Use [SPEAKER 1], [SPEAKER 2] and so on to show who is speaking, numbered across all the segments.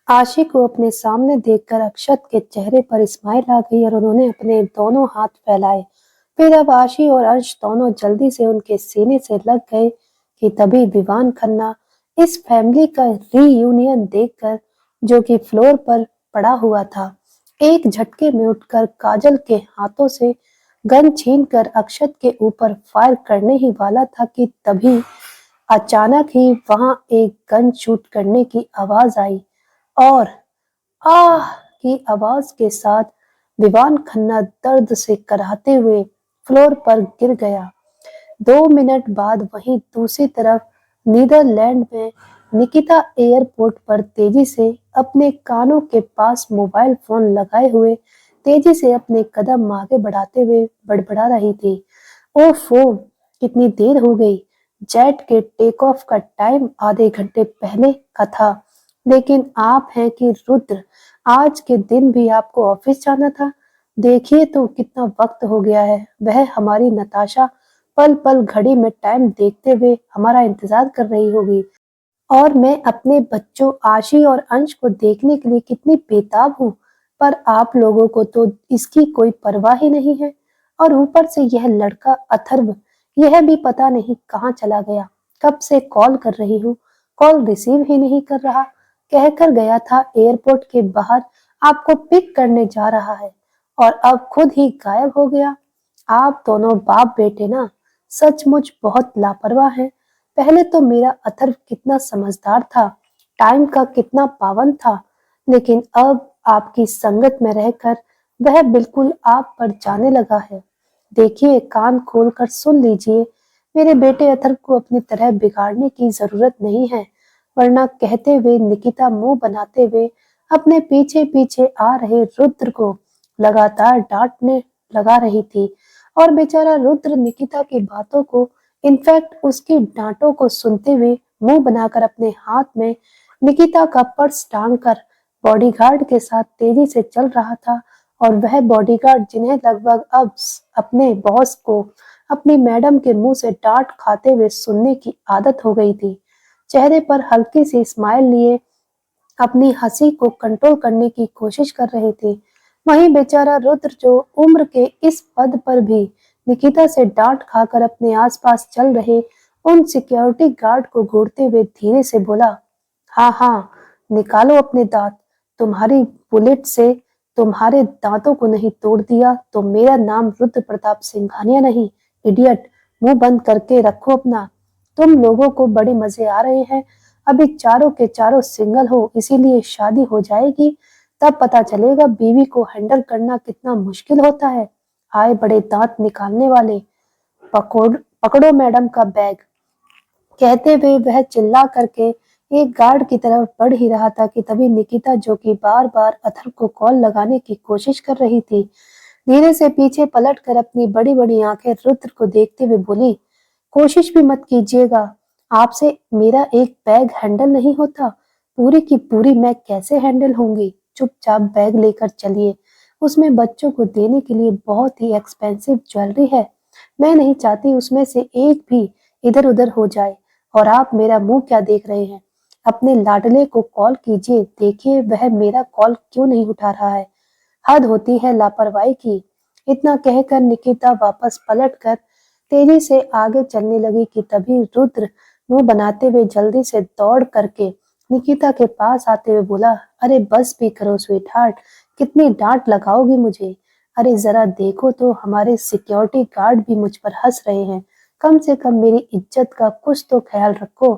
[SPEAKER 1] आशी को अपने सामने देखकर अक्षत के चेहरे पर स्माइल आ गई और उन्होंने अपने दोनों हाथ फैलाए। फिर अब आशी और अर्श दोनों जल्दी से उनके सीने से लग गए कि तभी विवान खन्ना इस फैमिली का रीयूनियन देखकर, जो कि फ्लोर पर पड़ा हुआ था, एक झटके में उठकर काजल के हाथों से गन छीनकर अक्षत के ऊपर फायर करने ही वाला था कि तभी अचानक ही वहां एक गन शूट करने की आवाज आई और आह की आवाज के साथ विवान खन्ना दर्द से कराहते हुए फ्लोर पर गिर गया। 2 मिनट बाद वहीं दूसरी तरफ नीदरलैंड में निकिता एयरपोर्ट पर तेजी से अपने कानों के पास मोबाइल फोन लगाए हुए तेजी से अपने कदम आगे बढ़ाते हुए बड़बड़ा रही थी। ओफो, कितनी देर हो गई। जेट के टेक ऑफ का टाइम आधे घंटे पहले का था, लेकिन आप हैं कि रुद्र, आज के दिन भी आपको ऑफिस जाना था। देखिए तो कितना वक्त हो गया है। वह हमारी नताशा पल पल घड़ी में टाइम देखते हुए हमारा इंतजार कर रही होगी और मैं अपने बच्चों आशी और अंश को देखने के लिए कितनी बेताब हूँ। पर आप लोगों को तो इसकी कोई परवाह ही नहीं है। और ऊपर से यह लड़का अथर्व, यह भी पता नहीं कहाँ चला गया। कब से कॉल कर रही हूँ, कॉल रिसीव ही नहीं कर रहा। कहकर गया था एयरपोर्ट के बाहर आपको पिक करने जा रहा है और अब खुद ही गायब हो गया। आप दोनों बाप बेटे ना सचमुच बहुत लापरवाह हैं। पहले तो मेरा अथर्व कितना समझदार था, टाइम का कितना पाबंद था, लेकिन अब आपकी संगत में रहकर वह बिल्कुल आप पर जाने लगा है। देखिए, कान खोलकर सुन लीजिए, मेरे बेटे अथर्व को अपनी तरह बिगाड़ने की जरूरत नहीं है, वरना कहते हुए निकिता मुंह बनाते हुए अपने पीछे पीछे आ रहे रुद्र को लगातार डांटने लगा रही थी। और बेचारा रुद्र निकिता की बातों को, इनफैक्ट उसकी डांटों को सुनते हुए मुंह बनाकर अपने हाथ में निकिता का पर्स टांग कर बॉडीगार्ड के साथ तेजी से चल रहा था। और वह बॉडीगार्ड जिन्हें लगभग अब अपने बॉस को अपनी मैडम के मुंह से डांट खाते हुए सुनने की आदत हो गई थी, चेहरे पर हल्की सी स्माइल लिए अपनी हंसी को कंट्रोल करने की कोशिश कर रहे थे। वहीं बेचारा रुद्र, जो उम्र के इस पद पर भी निकिता से डांट खाकर अपने आसपास चल रहे उन सिक्योरिटी गार्ड को घूरते हुए धीरे से बोला, हाँ हाँ, निकालो अपने दांत। तुम्हारी बुलेट से तुम्हारे दांतों को नहीं तोड़ दिया तो मेरा नाम रुद्र प्रताप सिंघानिया नहीं, इडियट। मुंह बंद करके रखो अपना। तुम लोगों को बड़े मजे आ रहे हैं। अभी चारों के चारों सिंगल हो, इसीलिए शादी हो जाएगी तब पता चलेगा बीवी को हैंडल करना कितना मुश्किल होता है। आए बड़े दांत निकालने वाले, पकड़ पकड़ो मैडम का बैग। कहते हुए वह चिल्ला करके एक गार्ड की तरफ बढ़ ही रहा था कि तभी निकिता, जो कि बार बार अथर्व को कॉल लगाने की कोशिश कर रही थी, धीरे से पीछे पलट कर अपनी बड़ी बड़ी आंखें रुद्र को देखते हुए बोली, कोशिश भी मत कीजिएगा, आपसे मेरा एक बैग हैंडल नहीं होता। पूरी की पूरी मैं कैसे हैंडल होंगी। चुपचाप बैग लेकर चलिए, उसमें बच्चों को देने के लिए बहुत ही एक्सपेंसिव ज्वेलरी है। मैं नहीं चाहती उसमें से एक भी इधर उधर हो जाए। और आप मेरा मुंह क्या देख रहे हैं, अपने लाडले को कॉल कीजिए, देखिए वह मेरा कॉल क्यों नहीं उठा रहा है। हद होती है लापरवाही की। इतना कहकर निकिता वापस पलटकर तेजी से आगे चलने लगी कि तभी रुद्र मुंह बनाते हुए जल्दी से दौड़ करके निकिता के पास आते हुए बोला, अरे बस भी करो स्वीट हार्ट, कितनी डांट लगाओगी मुझे। अरे जरा देखो तो, हमारे सिक्योरिटी गार्ड भी मुझ पर हंस रहे हैं। कम से कम मेरी इज्जत का कुछ तो ख्याल रखो।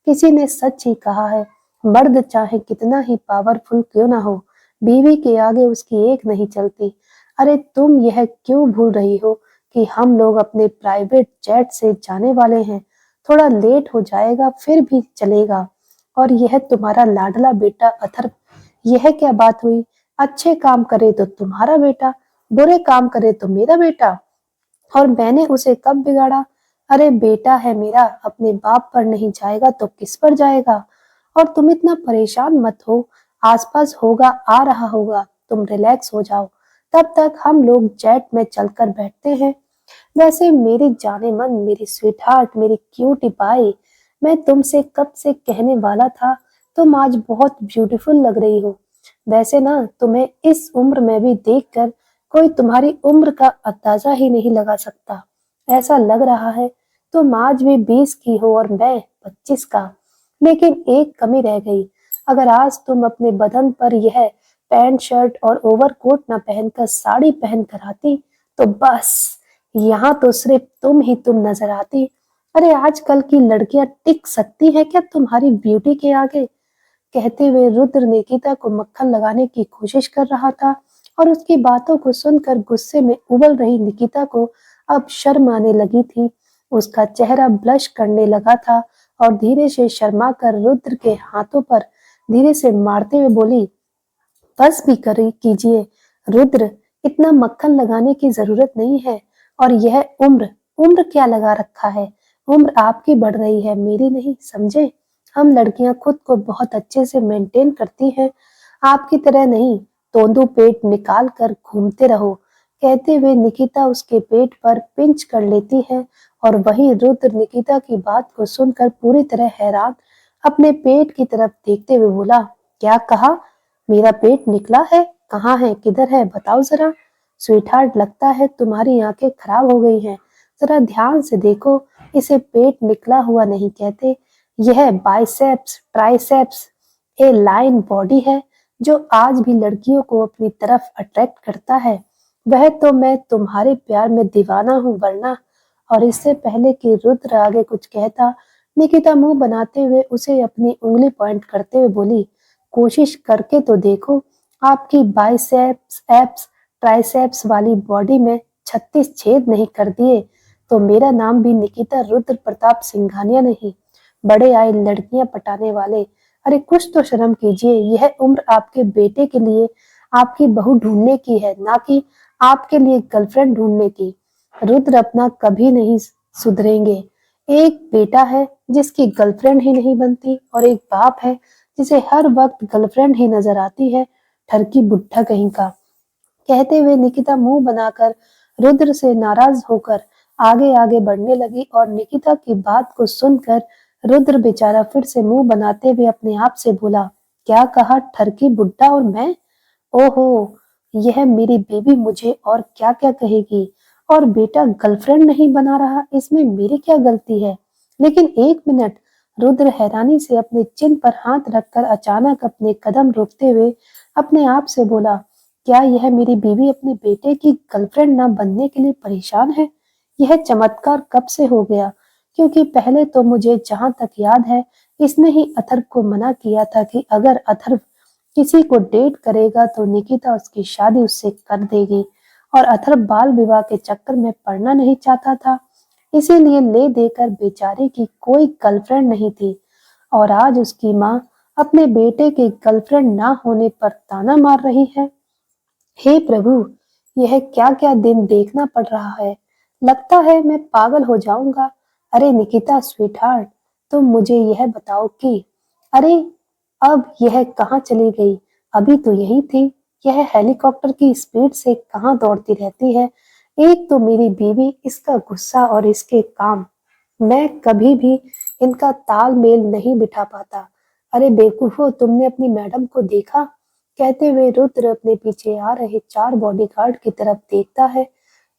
[SPEAKER 1] किसी ने सच ही कहा है, मर्द चाहे कितना ही पावरफुल क्यों ना हो, बीवी के आगे उसकी एक नहीं चलती। अरे तुम यह क्यों भूल रही हो कि हम लोग अपने प्राइवेट जेट से जाने वाले हैं। थोड़ा लेट हो जाएगा फिर भी चलेगा। और यह तुम्हारा लाडला बेटा अथर्व, यह क्या बात हुई। अच्छे काम करे तो तुम्हारा बेटा, बुरे काम करे तो मेरा बेटा। और मैंने उसे कब बिगाड़ा। अरे बेटा है मेरा, अपने बाप पर नहीं जाएगा तो किस पर जाएगा। और तुम इतना परेशान मत हो, आसपास होगा, आ रहा होगा, तुम रिलैक्स हो जाओ। तब तक हम लोग जेट में चलकर बैठते हैं। वैसे मेरी जाने मन, मेरी स्वीट हार्ट, मेरी क्यूटी पाई, मैं तुमसे कब से कहने वाला था तुम आज बहुत ब्यूटीफुल लग रही हो। वैसे ना तुम्हें इस उम्र में भी देखकर कोई तुम्हारी उम्र का अंदाजा ही नहीं लगा सकता। ऐसा लग रहा है तुम आज भी 20 की हो और मैं 25 का। लेकिन एक कमी रह गई। अगर आज तुम अपने बदन पर यह पैंट शर्ट और ओवरकोट न पहनकर साड़ी पहन कर आती तो बस यहाँ तो सिर्फ तुम ही तुम नजर आती। अरे आजकल की लड़कियां टिक सकती हैं क्या तुम्हारी ब्यूटी के आगे? कहते हुए रुद्र निकिता को मक्खन लगाने की कोशिश कर रहा था और उसकी बातों को सुनकर गुस्से में उबल रही निकिता को अब शर्म आने लगी थी। उसका चेहरा ब्लश करने लगा था और धीरे से शर्मा कर रुद्र के हाथों पर धीरे से मारते हुए बोली, बस भी करी कीजिए रुद्र, इतना मक्खन लगाने की जरूरत नहीं है। और यह उम्र उम्र क्या लगा रखा है? उम्र आपकी बढ़ रही है, मेरी नहीं, समझे? हम लड़कियां खुद को बहुत अच्छे से मेंटेन करती हैं, आपकी तरह नहीं तोंदू पेट निकाल कर घूमते रहो। कहते हुए निकिता उसके पेट पर पिंच कर लेती है और वहीं रुद्र निकिता की बात को सुनकर पूरी तरह हैरान अपने पेट की तरफ देखते हुए बोला, क्या कहा? मेरा पेट निकला है? कहाँ है, किधर है, बताओ जरा। स्वीटहार्ट, लगता है तुम्हारी आंखें खराब हो गई हैं। जरा ध्यान से देखो, इसे पेट निकला हुआ नहीं कहते, यह बाइसेप्स ट्राइसेप्स ए लाइन बॉडी है जो आज भी लड़कियों को अपनी तरफ अट्रैक्ट करता है। वह तो मैं तुम्हारे प्यार में दीवाना हूँ वरना। और इससे पहले कि रुद्र आगे कुछ कहता, निकिता मुंह बनाते हुए उसे अपनी उंगली पॉइंट करते हुए बोली, कोशिश करके तो देखो, आपकी बाइसेप्स एप्स ट्राइसेप्स वाली बॉडी में 36 छेद नहीं कर दिए तो मेरा नाम भी निकिता रुद्र प्रताप सिंघानिया नहीं। बड़े आए लड़कियां पटाने वाले, अरे कुछ तो शर्म कीजिए। यह उम्र आपके बेटे के लिए आपकी बहू ढूंढने की है, ना कि आपके लिए गर्लफ्रेंड ढूंढने की। रुद्र अपना कभी नहीं सुधरेंगे। एक बेटा है जिसकी गर्लफ्रेंड ही नहीं बनती और एक बाप है जिसे हर वक्त गर्लफ्रेंड ही नजर आती है। ठरकी बुढ़ा कहीं का। कहते हुए निकिता मुंह बनाकर रुद्र से नाराज होकर आगे आगे बढ़ने लगी और निकिता की बात को सुनकर रुद्र बेचारा फिर से मुंह बनाते हुए अपने आप से बोला, क्या कहा? ठरकी बुड्ढा और मैं? ओहो, यह मेरी बेबी मुझे और क्या क्या कहेगी। और बेटा गर्लफ्रेंड नहीं बना रहा, इसमें मेरी क्या गलती है? लेकिन एक मिनट। रुद्र हैरानी से अपने चिन पर हाथ रखकर अचानक अपने कदम रोकते हुए अपने आप से बोला, क्या यह मेरी बीवी अपने बेटे की गर्लफ्रेंड न बनने के लिए परेशान है? यह चमत्कार कब से हो गया? क्योंकि पहले तो मुझे जहां तक याद है इसने ही अथर्व को मना किया था कि अगर अथर्व किसी को डेट करेगा तो निकिता उसकी शादी उससे कर देगी और अथर्व बाल विवाह के चक्कर में पड़ना नहीं चाहता था, इसीलिए ले देकर बेचारे की कोई गर्लफ्रेंड नहीं थी। और आज उसकी माँ अपने बेटे के गर्लफ्रेंड ना होने पर ताना मार रही है। हे प्रभु, यह क्या क्या दिन देखना पड़ रहा है। लगता है मैं पागल हो जाऊंगा। अरे निकिता स्वीटहार्ट, तुम मुझे यह बताओ कि अरे अब यह कहाँ चली गई? अभी तो यही थी। यह हेलीकॉप्टर की स्पीड से कहाँ दौड़ती रहती है। एक तो मेरी बीवी, इसका गुस्सा और इसके काम, मैं कभी भी इनका तालमेल नहीं बिठा पाता। अरे बेवकूफो, तुमने अपनी मैडम को देखा? कहते हुए रुद्र अपने पीछे आ रहे 4 बॉडीगार्ड की तरफ देखता है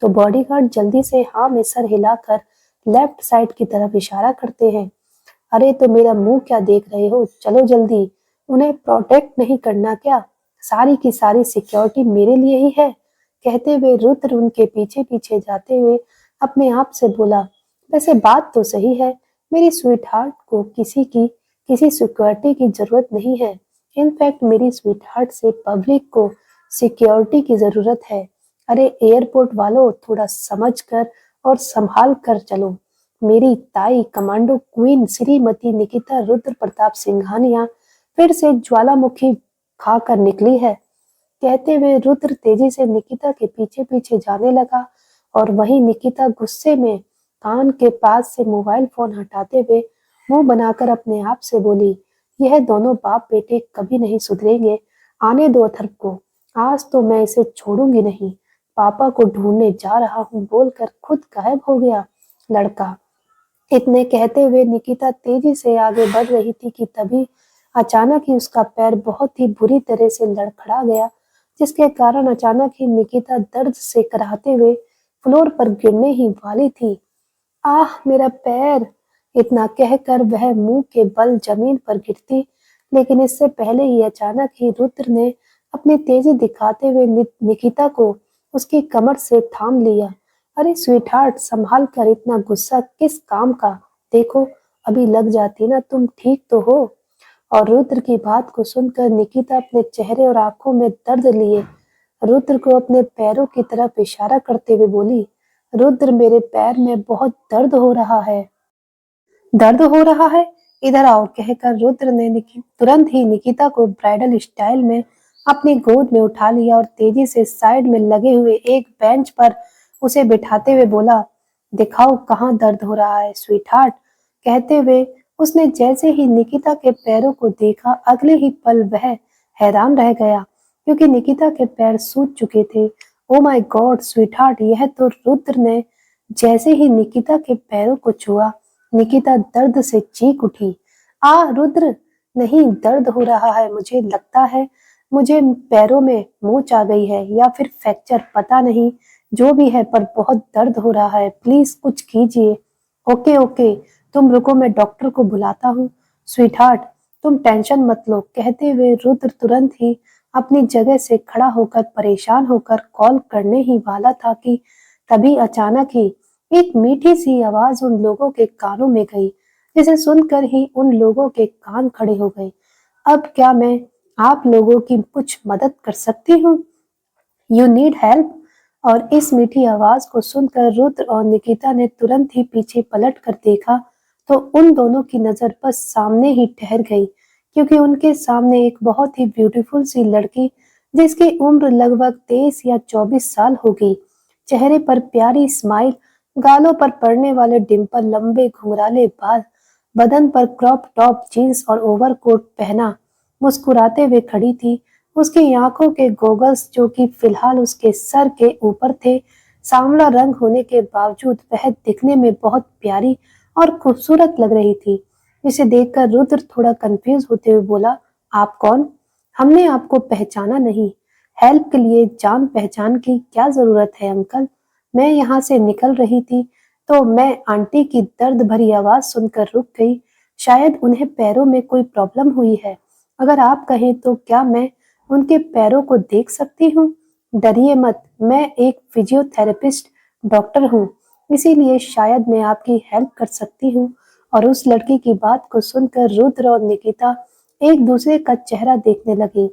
[SPEAKER 1] तो बॉडीगार्ड जल्दी से हाँ में सर हिलाकर लेफ्ट साइड की तरफ इशारा करते हैं। अरे तो मेरा मुंह क्या देख रहे हो, चलो जल्दी। उन्हें प्रोटेक्ट नहीं करना क्या? सारी की सारी सिक्योरिटी मेरे लिए ही है। कहते हुए रुद्र उनके पीछे पीछे जाते हुए अपने आप से बोला, वैसे बात तो सही है, मेरी स्वीटहार्ट को किसी सिक्योरिटी की जरूरत नहीं है। इनफैक्ट मेरी स्वीटहार्ट से पब्लिक को सिक्योरिटी की जरूरत है। अरे एयरपोर्ट वालों, थोड़ा समझ कर और संभाल कर चलो। मेरी ताई कमांडो क्वीन श्रीमती निकिता रुद्र प्रताप सिंघानिया फिर से ज्वालामुखी खाकर निकली है। कहते हुए रुद्र तेजी से निकिता के पीछे पीछे जाने लगा और वहीं निकिता गुस्से में कान के पास से मोबाइल फोन हटाते हुए मुंह बनाकर अपने आप से बोली, यह दोनों बाप बेटे कभी नहीं सुधरेंगे। आने दो अथर्व को, आज तो मैं इसे छोड़ूंगी नहीं। पापा को ढूंढने जा रहा हूँ बोलकर खुद गायब हो गया लड़का। इतने कहते हुए निकिता तेजी से आगे बढ़ रही थी कि तभी अचानक ही उसका पैर बहुत ही बुरी तरह से लड़खड़ा गया, जिसके कारण अचानक ही निकिता दर्द से कराहते हुए फ्लोर पर गिरने ही वाली थी। आह मेरा पैर! इतना कहकर वह मुंह के बल जमीन पर गिरती, लेकिन इससे पहले ही अचानक ही रुद्र ने अपनी तेजी दिखाते हुए निकिता को उसकी कमर से थाम लिया। अरे स्वीटहार्ट, संभाल कर, इतना गुस्सा किस काम का? देखो, अभी लग जाती ना, तुम ठीक तो हो? और रुद्र की बात को सुनकर निकिता अपने चेहरे और आंखों में दर्द लिए रुद्र को अपने पैरों की तरफ इशारा करते हुए बोली, रुद्र मेरे पैर में बहुत दर्द हो रहा है। दर्द हो रहा है? इधर आओ, कहकर रुद्र ने तुरंत ही निकिता को ब्राइडल स्टाइल में अपनी गोद में उठा लिया और तेजी से साइड में लगे हुए एक बेंच पर उसे बिठाते हुए बोला, दिखाओ कहाँ दर्द हो रहा है स्वीटहार्ट। कहते हुए उसने जैसे ही निकिता के पैरों को देखा, अगले ही पल वह हैरान रह गया, क्योंकि निकिता के पैर सूज चुके थे। ओ माय गॉड स्वीटहार्ट, यह तो रुद्र ने जैसे ही निकिता के पैरों को छुआ, निकिता दर्द से चीख उठी। आ रुद्र, नहीं, दर्द हो रहा है, मुझे लगता है मुझे पैरों में मोच आ गई है या फिर फ्रैक्चर, पता नहीं, जो भी है पर बहुत दर्द हो रहा है, प्लीज कुछ कीजिए। ओके ओके, तुम रुको, मैं डॉक्टर को बुलाता हूँ। स्वीटहार्ट, तुम टेंशन मत लो, कहते हुए रुद्र तुरंत ही अपनी जगह से खड़ा होकर परेशान होकर कॉल करने ही वाला था कि तभी अचानक ही एक मीठी सी आवाज उन लोगों के कानों में गई, जिसे सुनकर ही उन लोगों के कान खड़े हो गए। अब क्या मैं आप लोगों की कुछ मदद कर सकती हूँ? You need help? और इस मीठी आवाज को सुनकर रुद्र और निकिता ने तुरंत ही पीछे पलट कर देखा, तो उन दोनों की नजर बस सामने ही ठहर गई, क्योंकि उनके सामने एक बहुत ही ब्यूटीफुल सी लड़की, जिसकी उम्र लगभग 23 या 24 साल होगी, चेहरे पर प्यारी स्माइल, गालों पर पड़ने वाले डिंपल, लंबे घुंघराले बाल, बदन पर क्रॉप टॉप जीन्स और ओवरकोट पहना मुस्कुराते हुए खड़ी थी। उसकी आंखों के गोगल्स, जो कि फिलहाल उसके सर के ऊपर थे, सांवला रंग होने के बावजूद वह दिखने में बहुत प्यारी और खूबसूरत लग रही थी, जिसे देखकर रुद्र थोड़ा कंफ्यूज होते हुए बोला, आप कौन? हमने आपको पहचाना नहीं। हेल्प के लिए जान पहचान की क्या जरूरत है अंकल? मैं यहाँ से निकल रही थी तो मैं आंटी की दर्द भरी आवाज सुनकर रुक गई। शायद उन्हें पैरों में कोई प्रॉब्लम हुई है। अगर आप कहें तो क्या मैं उनके पैरों को देख सकती हूँ? डरिए मत, मैं एक फिजियोथेरेपिस्ट डॉक्टर हूँ, इसीलिए शायद मैं आपकी हेल्प कर सकती हूँ। और उस लड़की की बात को सुनकर रुद्र और निकिता एक दूसरे का चेहरा देखने लगे,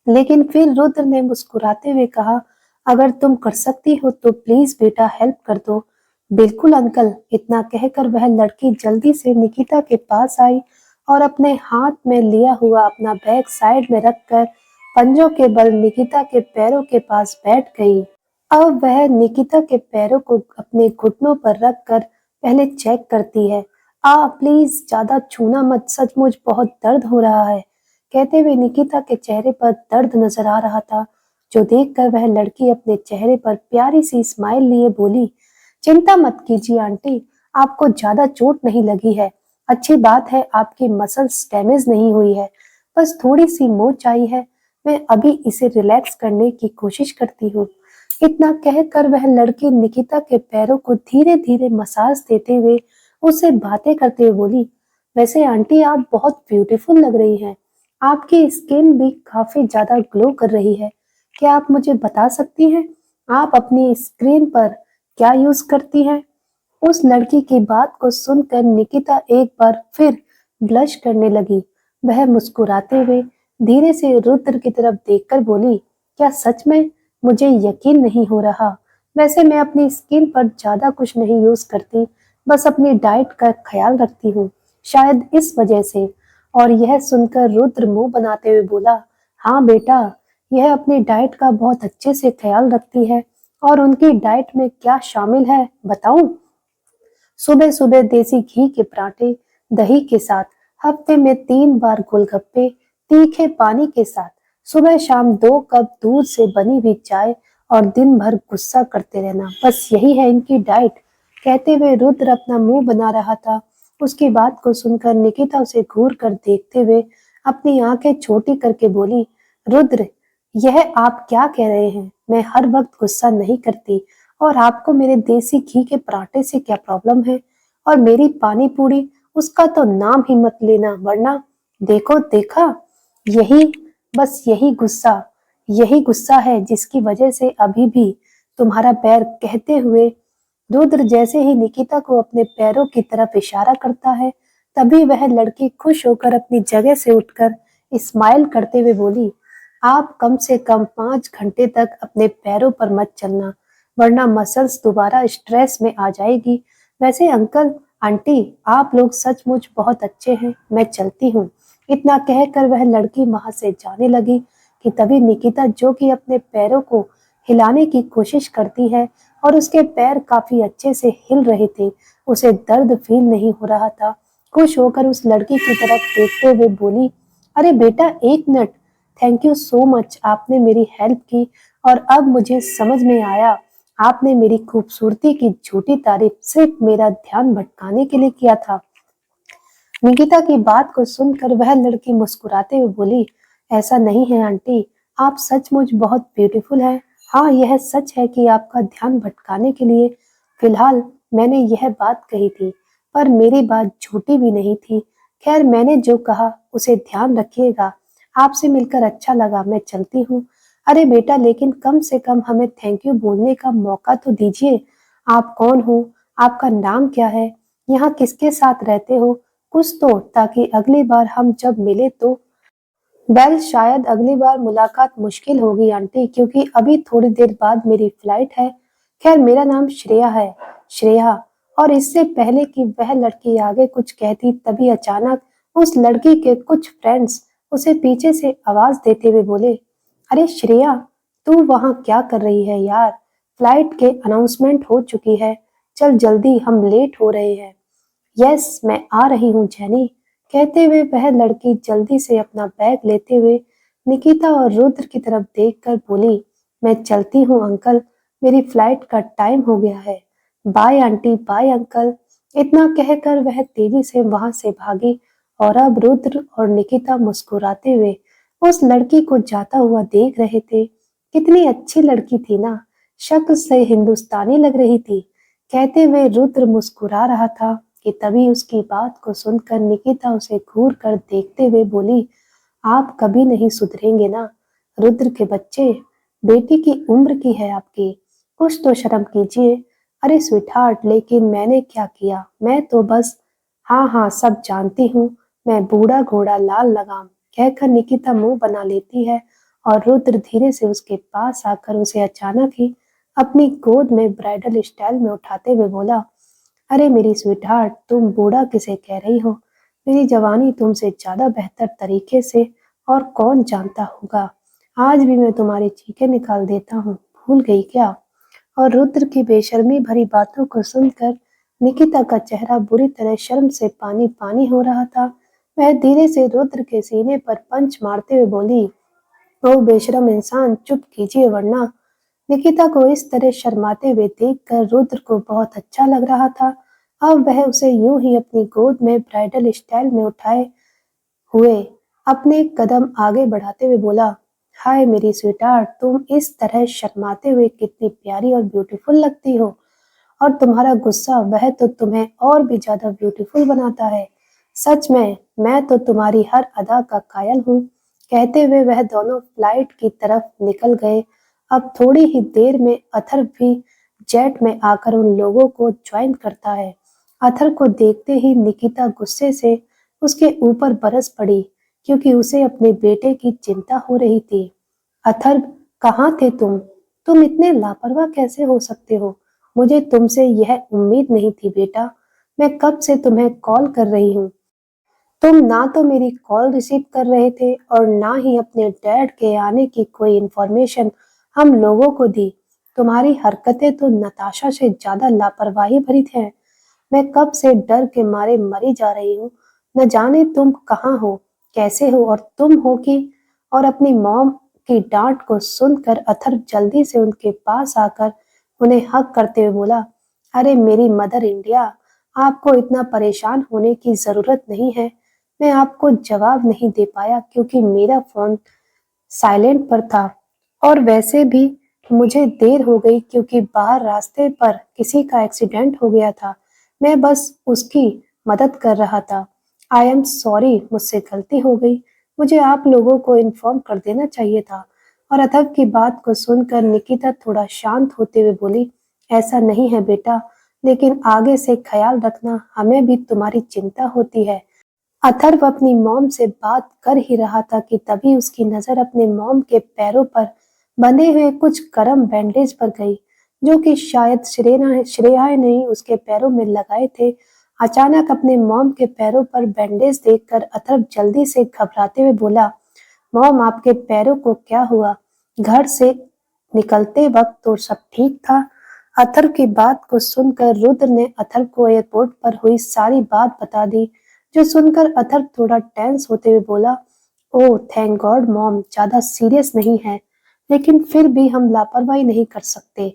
[SPEAKER 1] लेकिन फिर रुद्र ने मुस्कुराते हुए कहा, अगर तुम कर सकती हो तो प्लीज बेटा हेल्प कर दो। बिल्कुल अंकल, इतना कहकर वह लड़की जल्दी से निकिता के पास आई और अपने हाथ में लिया हुआ अपना बैग साइड में रखकर पंजों के बल निकिता के पैरों के पास बैठ गई। अब वह निकिता के पैरों को अपने घुटनों पर रखकर पहले चेक करती है। प्लीज ज्यादा छूना मत, सचमुच बहुत दर्द हो रहा है। कहते हुए निकिता के चेहरे पर दर्द नजर आ रहा था, जो देखकर वह लड़की अपने चेहरे पर प्यारी सी स्माइल लिए बोली, चिंता मत कीजिए आंटी, आपको ज्यादा चोट नहीं लगी है। अच्छी बात है, आपकी मसल्स डैमेज नहीं हुई है, बस थोड़ी सी मोच आई है। मैं अभी इसे रिलैक्स करने की कोशिश करती हूँ। इतना कहकर वह लड़की निकिता के पैरों को धीरे धीरे मसाज देते हुए उससे बातें करते हुए बोली, वैसे आंटी आप बहुत ब्यूटीफुल लग रही हैं। आपकी स्किन भी काफी ज्यादा ग्लो कर रही है। क्या आप मुझे बता सकती हैं आप अपनी स्क्रीन पर क्या यूज करती हैं? उस लड़की की बात को सुनकर निकिता एक बार फिर ब्लश करने लगी। वह मुस्कुराते हुए धीरे से रुद्र की तरफ देखकर बोली, क्या सच में? मुझे यकीन नहीं हो रहा। वैसे मैं अपनी स्किन पर ज्यादा कुछ नहीं यूज करती, बस अपनी डाइट का ख्याल रखती हूँ, शायद इस वजह से। और यह सुनकर रुद्र मुंह बनाते हुए बोला, हाँ बेटा, यह अपनी डाइट का बहुत अच्छे से ख्याल रखती है। और उनकी डाइट में क्या शामिल है बताऊं? सुबह सुबह देसी घी के पराठे दही के साथ, हफ्ते में 3 बार गोलगप्पे तीखे पानी के साथ, सुबह शाम 2 कप दूध से बनी हुई चाय और दिन भर गुस्सा करते रहना, बस यही है इनकी डाइट। कहते हुए रुद्र अपना मुंह बना रहा था। उसकी बात को सुनकर निकिता उसे घूर कर देखते हुए अपनी आंखें छोटी करके बोली, रुद्र, यह आप क्या कह रहे हैं? मैं हर वक्त गुस्सा नहीं करती, और आपको मेरे देसी घी के पराठे से क्या प्रॉब्लम है? और मेरी पानी पूरी, उसका तो नाम ही मत लेना, वरना देखो देखा, यही, बस यही गुस्सा है जिसकी वजह से अभी भी तुम्हारा पैर, कहते हुए रुद्र जैसे ही निकिता को अपने पैरों की तरफ इशारा करता है, तभी वह लड़की खुश होकर अपनी जगह से उठकर स्माइल करते हुए बोली, आप कम से कम 5 घंटे तक अपने पैरों पर मत चलना, वरना मसल्स दोबारा स्ट्रेस में आ जाएगी। वैसे अंकल, आंटी, आप लोग सचमुच बहुत अच्छे हैं, मैं चलती हूँ। इतना कहकर वह लड़की वहां से जाने लगी कि तभी निकिता, जो कि अपने पैरों को हिलाने की कोशिश करती है और उसके पैर काफी अच्छे से हिल रहे थे, उसे दर्द फील नहीं हो रहा था, खुश होकर उस लड़की की तरफ देखते हुए बोली, अरे बेटा, एक minute, thank you so much, आपने मेरी हेल्प की, और अब मुझे समझ में आया, आपने मेरी खूबसूरती की झूठी तारीफ सिर्फ मेरा ध्यान भटकाने के लिए किया था। निकिता की बात को सुनकर वह लड़की मुस्कुराते हुए बोली, ऐसा नहीं है आंटी, आप सचमुच बहुत ब्यूटीफुल हैं। हाँ, यह सच है कि आपका ध्यान भटकाने के लिए फिलहाल मैंने यह बात कही थी, पर मेरी बात झूठी भी नहीं थी। खैर, मैंने जो कहा उसे ध्यान रखिएगा। आपसे मिलकर अच्छा लगा, मैं चलती हूँ। अरे बेटा, लेकिन कम से कम हमें थैंक यू बोलने का मौका तो दीजिए। आप कौन हो? आपका नाम क्या है? यहाँ किसके साथ रहते हो? कुछ तो, ताकि अगली बार हम जब मिले तो। शायद अगली बार मुलाकात मुश्किल होगी आंटी, क्योंकि अभी थोड़ी देर बाद मेरी फ्लाइट है। खैर, मेरा नाम श्रेया है, श्रेया। और इससे पहले कि वह लड़की आगे कुछ कहती, तभी अचानक उस लड़की के कुछ फ्रेंड्स उसे पीछे से आवाज देते हुए बोले, अरे श्रेया, तू वहां क्या कर रही है यार? फ्लाइट के अनाउंसमेंट हो चुकी है, चल जल्दी, हम लेट हो रहे हैं। यस, मैं आ रही हूँ जैनी, कहते हुए वह लड़की जल्दी से अपना बैग लेते हुए निकिता और रुद्र की तरफ देखकर बोली, मैं चलती हूँ अंकल, मेरी फ्लाइट का टाइम हो गया है। Bye aunty, bye uncle. इतना कहकर वह तेजी से वहां से भागी, और अब रुद्र और निकिता मुस्कुराते हुए उस लड़की को जाता हुआ देख रहे थे। कितनी अच्छी लड़की थी ना, शक्ल से हिंदुस्तानी लग रही थी। कहते हुए रुद्र मुस्कुरा रहा था कि तभी उसकी बात को सुनकर निकिता उसे घूर कर देखते हुए बोली, आप कभी नहीं सुधरेंगे ना रुद्र के बच्चे, बेटी की उम्र की है आपकी, कुछ तो शर्म कीजिए। अरे स्वीटहार्ट, लेकिन मैंने क्या किया? मैं तो बस, हाँ हाँ, सब जानती हूँ, मैं बूढ़ा घोड़ा लाल लगाम, कहकर निकिता मुंह बना लेती है, और रुद्र धीरे से उसके पास आकर उसे अचानक ही अपनी गोद में ब्राइडल स्टाइल में उठाते हुए बोला, अरे मेरी स्वीटहार्ट, तुम बूढ़ा किसे कह रही हो? मेरी जवानी तुमसे ज्यादा बेहतर तरीके से और कौन जानता होगा। आज भी मैं तुम्हारी चीखें निकाल देता हूँ, भूल गई क्या? और रुद्र की बेशर्मी भरी बातों को सुनकर निकिता का चेहरा बुरी तरह शर्म से पानी पानी हो रहा था। वह धीरे से रुद्र के सीने पर पंच मारते हुए बोली, ओ बेशरम इंसान, चुप कीजिए वरना। निकिता को इस तरह शर्माते हुए देखकर रुद्र को बहुत अच्छा लग रहा था। अब वह उसे यूं ही अपनी गोद में ब्राइडल स्टाइल में उठाए हुए अपने कदम आगे बढ़ाते हुए बोला, हाय मेरी स्वीटहार्ट, तुम इस तरह शर्माते हुए कितनी प्यारी और ब्यूटीफुल लगती हो, और तुम्हारा गुस्सा, वह तो तुम्हें और भी ज्यादा ब्यूटीफुल बनाता है। सच में मैं तो तुम्हारी हर अदा का कायल हूँ। कहते हुए वह दोनों फ्लाइट की तरफ निकल गए। अब थोड़ी ही देर में अथर्व भी जेट में आकर उन लोगों को ज्वाइन करता है। अथर्व को देखते ही निकिता गुस्से से उसके ऊपर बरस पड़ी, क्योंकि उसे अपने बेटे की चिंता हो रही थी। अथर्व, कहाँ थे तुम? तुम इतने लापरवाह कैसे हो सकते हो? मुझे तुमसे यह उम्मीद नहीं थी बेटा। मैं कब से तुम्हें कॉल कर रही हूँ, तुम ना तो मेरी कॉल रिसीव कर रहे थे और ना ही अपने डैड के आने की कोई इन्फॉर्मेशन हम लोगों को दी। तुम्हारी हरकतें तो नताशा से ज्यादा लापरवाही भरी हैं। मैं कब से डर के मारे मरी जा रही हूँ। न जाने तुम कहाँ हो, कैसे हो, और तुम हो कि, और अपनी मॉम की डांट को सुनकर अथर्व जल्दी से उनके पास आकर उन्हें हग करते हुए बोला, अरे मेरी मदर इंडिया, आपको इतना परेशान होने की जरूरत नहीं है। मैं आपको जवाब नहीं दे पाया क्योंकि मेरा फ़ोन साइलेंट पर था और वैसे भी मुझे देर हो गई क्योंकि बाहर रास्ते पर किसी का एक्सीडेंट हो गया था। मैं बस उसकी मदद कर रहा था। आई एम सॉरी, मुझसे गलती हो गई। मुझे आप लोगों को इन्फॉर्म कर देना चाहिए था। और अथर्व की बात को सुनकर निकिता थोड़ा शांत होते हुए बोली, ऐसा नहीं है बेटा, लेकिन आगे से ख्याल रखना, हमें भी तुम्हारी चिंता होती है। अथर्व अपनी मॉम से बात कर ही रहा था कि तभी उसकी नजर अपने मॉम के पैरों पर बंधे हुए कुछ गर्म बैंडेज पर गई, जो कि शायद श्रेया ने उसके पैरों में लगाए थे। अचानक अपने मॉम के पैरों पर बैंडेज देखकर अथर्व जल्दी से घबराते हुए बोला, मॉम आपके पैरों को क्या हुआ? घर से निकलते वक्त तो सब ठीक था। अथर्व की बात को सुनकर रुद्र ने अथर्व को एयरपोर्ट पर हुई सारी बात बता दी, जो सुनकर अथर्व थोड़ा टेंस होते हुए बोला, ओह थैंक गॉड मॉम, ज्यादा सीरियस नहीं है, लेकिन फिर भी हम लापरवाही नहीं कर सकते।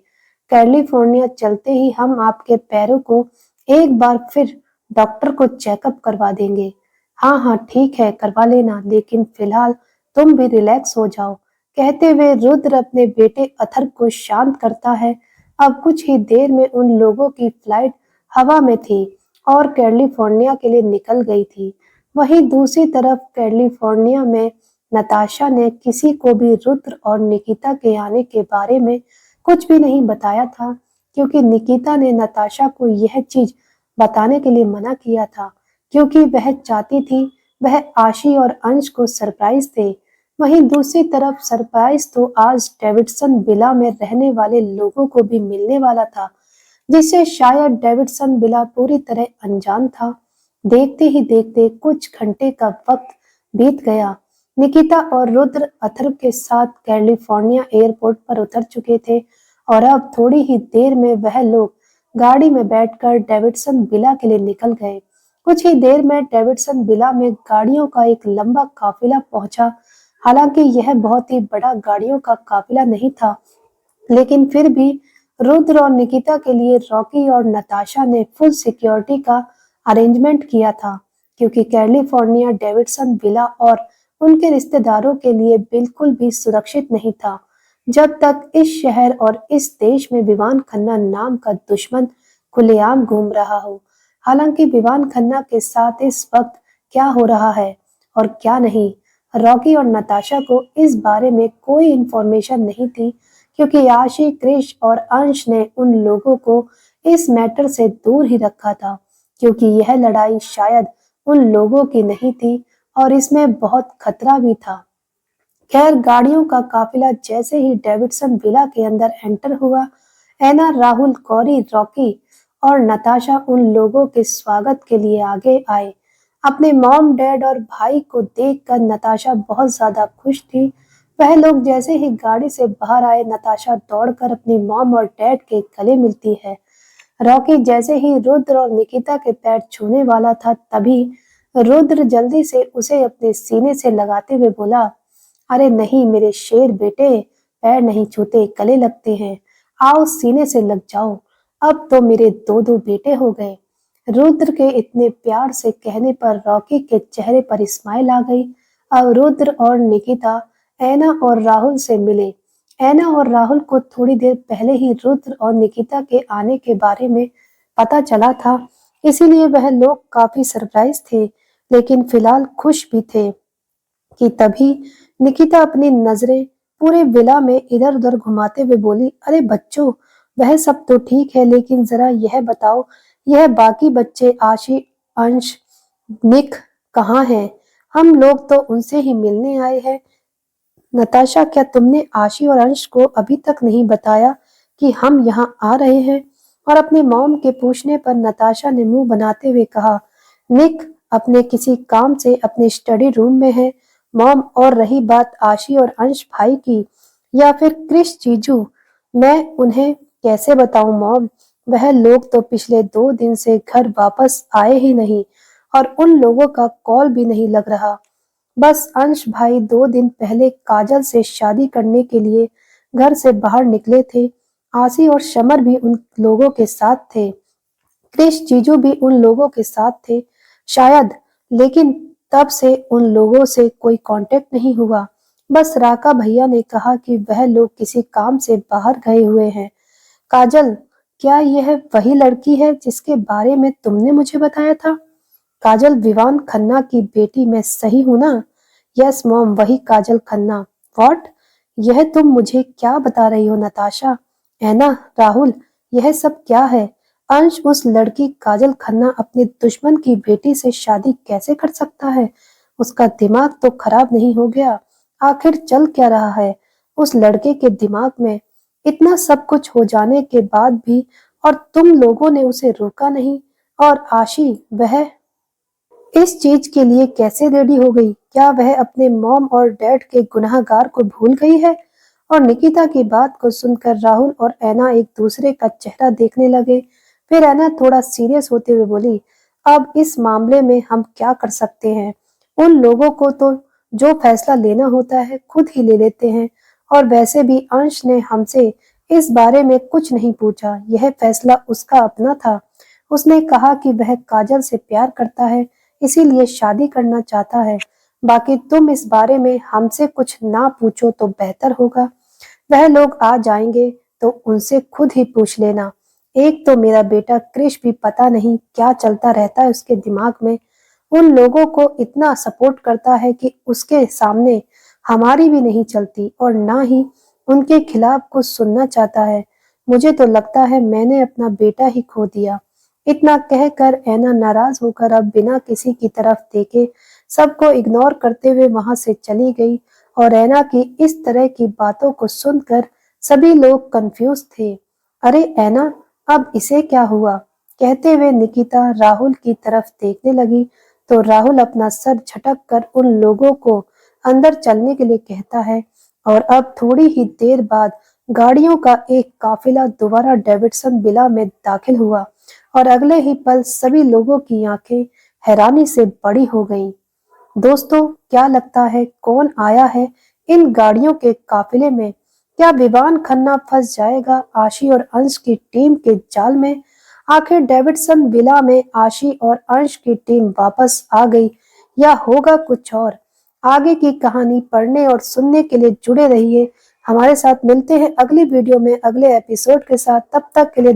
[SPEAKER 1] कैलिफोर्निया चलते ही हम आपके पैरों को एक बार फिर डॉक्टर को चेकअप करवा देंगे। हाँ हाँ ठीक है, करवा लेना, लेकिन फिलहाल तुम भी रिलैक्स हो जाओ। कहते हुए रुद्र अपने बेटे अथर्व को शांत करता है। अब कुछ ही देर में उन लोगों की फ्लाइट हवा में थी और कैलिफोर्निया के लिए निकल गई थी। वहीं दूसरी तरफ कैलिफोर्निया में नताशा ने किसी को भी रुद्र और निकिता के आने के बारे में कुछ भी नहीं बताया था, क्योंकि निकिता ने नताशा को यह चीज बताने के लिए मना किया था, क्योंकि वह चाहती थी वह आशी और अंश को सरप्राइज दे। वहीं दूसरी तरफ सरप्राइज तो आज डेविडसन विला में रहने वाले लोगों को भी मिलने वाला था, जिससे शायद डेविडसन विला पूरी तरह अनजान था। देखते ही देखते कुछ घंटे का वक्त बीत गया। निकिता और रुद्र अथर्व के साथ कैलिफोर्निया एयरपोर्ट पर उतर चुके थे और अब थोड़ी ही देर में वह लोग गाड़ी में बैठकर डेविडसन विला के लिए निकल गए। कुछ ही देर में डेविडसन विला में गाड़ियों का एक लंबा काफिला पहुंचा। हालांकि यह बहुत ही बड़ा गाड़ियों का काफिला नहीं था, लेकिन फिर भी रुद्र और निकिता के लिए रॉकी और नताशा ने फुल सिक्योरिटी का अरेंजमेंट किया था, क्योंकि कैलिफोर्निया डेविडसन विला और उनके रिश्तेदारों के लिए बिल्कुल भी सुरक्षित नहीं था, जब तक इस शहर और इस देश में विवान खन्ना नाम का दुश्मन खुलेआम घूम रहा हो। हालांकि विवान खन्ना के साथ इस वक्त क्या हो रहा है और क्या नहीं, रॉकी और नताशा को इस बारे में कोई इंफॉर्मेशन नहीं थी, क्योंकि आशी, क्रिश और अंश ने उन लोगों को इस मैटर से दूर ही रखा था, क्योंकि यह लड़ाई शायद उन लोगों की नहीं थी और इसमें बहुत खतरा भी था। खैर, गाड़ियों का काफिला जैसे ही डेविडसन विला के अंदर एंटर हुआ, एना, राहुल, कौरी, रॉकी और नताशा उन लोगों के स्वागत के लिए आगे आए। अपने मॉम, डैड और भाई को देखकर नताशा बहुत ज्यादा खुश थी। वह लोग जैसे ही गाड़ी से बाहर आए, नताशा दौड़कर अपनी मॉम और डैड के गले मिलती है। रॉकी जैसे ही रुद्र और निकिता के पैर छूने वाला था, तभी रुद्र जल्दी से उसे अपने सीने से लगाते हुए बोला, अरे नहीं मेरे शेर बेटे, पैर नहीं छूते, गले लगते हैं, आओ सीने से लग जाओ, अब तो मेरे दो दो बेटे हो गए। रुद्र के इतने प्यार से कहने पर रॉकी के चेहरे पर स्माइल आ गई। अब रुद्र और निकिता ऐना और राहुल से मिले। ऐना और राहुल को थोड़ी देर पहले ही रुद्र और निकिता के आने के बारे में पता चला था, इसीलिए वह लोग काफी सरप्राइज थे, लेकिन फिलहाल खुश भी थे कि तभी निकिता अपनी नजरें पूरे विला में इधर उधर घुमाते हुए बोली, अरे बच्चों, वह सब तो ठीक है, लेकिन जरा यह बताओ, यह बाकी बच्चे आशी, अंश, निक कहाँ हैं? हम लोग तो उनसे ही मिलने आए हैं। नताशा, क्या तुमने आशी और अंश को अभी तक नहीं बताया कि हम यहाँ आ रहे हैं? और अपने मॉम के पूछने पर नताशा ने मुंह बनाते हुए कहा, निक अपने किसी काम से अपने स्टडी रूम में है मॉम, और रही बात आशी और अंश भाई की या फिर क्रिश जीजू, मैं उन्हें कैसे बताऊं मॉम, वह लोग तो पिछले 2 दिन से घर वापस आए ही नहीं और उन लोगों का कॉल भी नहीं लग रहा। बस अंश भाई 2 दिन पहले काजल से शादी करने के लिए घर से बाहर निकले थे। आसी और शमर भी उन लोगों के साथ थे। क्रिश जीजू भी उन लोगों के साथ थे शायद, लेकिन तब से उन लोगों से कोई कांटेक्ट नहीं हुआ। बस राका भैया ने कहा कि वह लोग किसी काम से बाहर गए हुए हैं। काजल, क्या यह वही लड़की है जिसके बारे में तुमने मुझे बताया था? काजल विवान खन्ना की बेटी, मैं सही हूं ना? यस मॉम, वही काजल खन्ना। व्हाट? यह तुम मुझे क्या बता रही हो नताशा? ऐना, राहुल, यह सब क्या है? अंश उस लड़की काजल खन्ना अपने दुश्मन की बेटी से शादी कैसे कर सकता है? उसका दिमाग तो खराब नहीं हो गया? आखिर चल क्या रहा है उस लड़के के दिमाग में? इतना सब कुछ हो जाने के बाद भी, और तुम लोगों ने उसे रोका नहीं। और आशी, वह इस चीज के लिए कैसे रेडी हो गई? क्या वह अपने मॉम और डैड के गुनहगार को भूल गई है? और निकिता की बात को सुनकर राहुल और ऐना एक दूसरे का चेहरा देखने लगे। फिर ऐना थोड़ा सीरियस होते हुए बोली, अब इस मामले में हम क्या कर सकते हैं? उन लोगों को तो जो फैसला लेना होता है खुद ही ले लेते हैं। और वैसे भी अंश ने हमसे इस बारे में कुछ नहीं पूछा, यह फैसला उसका अपना था। उसने कहा कि वह काजल से प्यार करता है, इसीलिए शादी करना चाहता है। बाकी तुम इस बारे में हमसे कुछ ना पूछो तो बेहतर होगा। वह लोग आ जाएंगे तो उनसे खुद ही पूछ लेना। एक तो मेरा बेटा क्रिश भी पता नहीं क्या चलता रहता है उसके दिमाग में। उन लोगों को इतना सपोर्ट करता है कि उसके सामने हमारी भी नहीं चलती, और ना ही उनके खिलाफ कुछ सुनना चाहता है। मुझे तो लगता है मैंने अपना बेटा ही खो दिया। इतना कहकर ऐना नाराज होकर अब बिना किसी की तरफ देखे सबको इग्नोर करते हुए वहां से चली गई। और ऐना की इस तरह की बातों को सुनकर सभी लोग कंफ्यूज थे। अरे ऐना, अब इसे क्या हुआ? कहते हुए निकिता राहुल की तरफ देखने लगी तो राहुल अपना सर झटक कर उन लोगों को अंदर चलने के लिए कहता है। और अब थोड़ी ही देर बाद गाड़ियों का एक काफिला दोबारा डेविडसन विला में दाखिल हुआ। और अगले ही पल सभी लोगों की आंखें हैरानी से बड़ी हो गईं। दोस्तों, क्या लगता है कौन आया है इन गाड़ियों के काफिले में? क्या विवान खन्ना फंस जाएगा आशी और अंश की टीम के जाल में? आखिर डेविडसन विला में आशी और अंश की टीम वापस आ गई, या होगा कुछ और? आगे की कहानी पढ़ने और सुनने के लिए जुड़े रहिए। हमारे साथ मिलते हैं अगली वीडियो में अगले एपिसोड के साथ। तब तक के लिए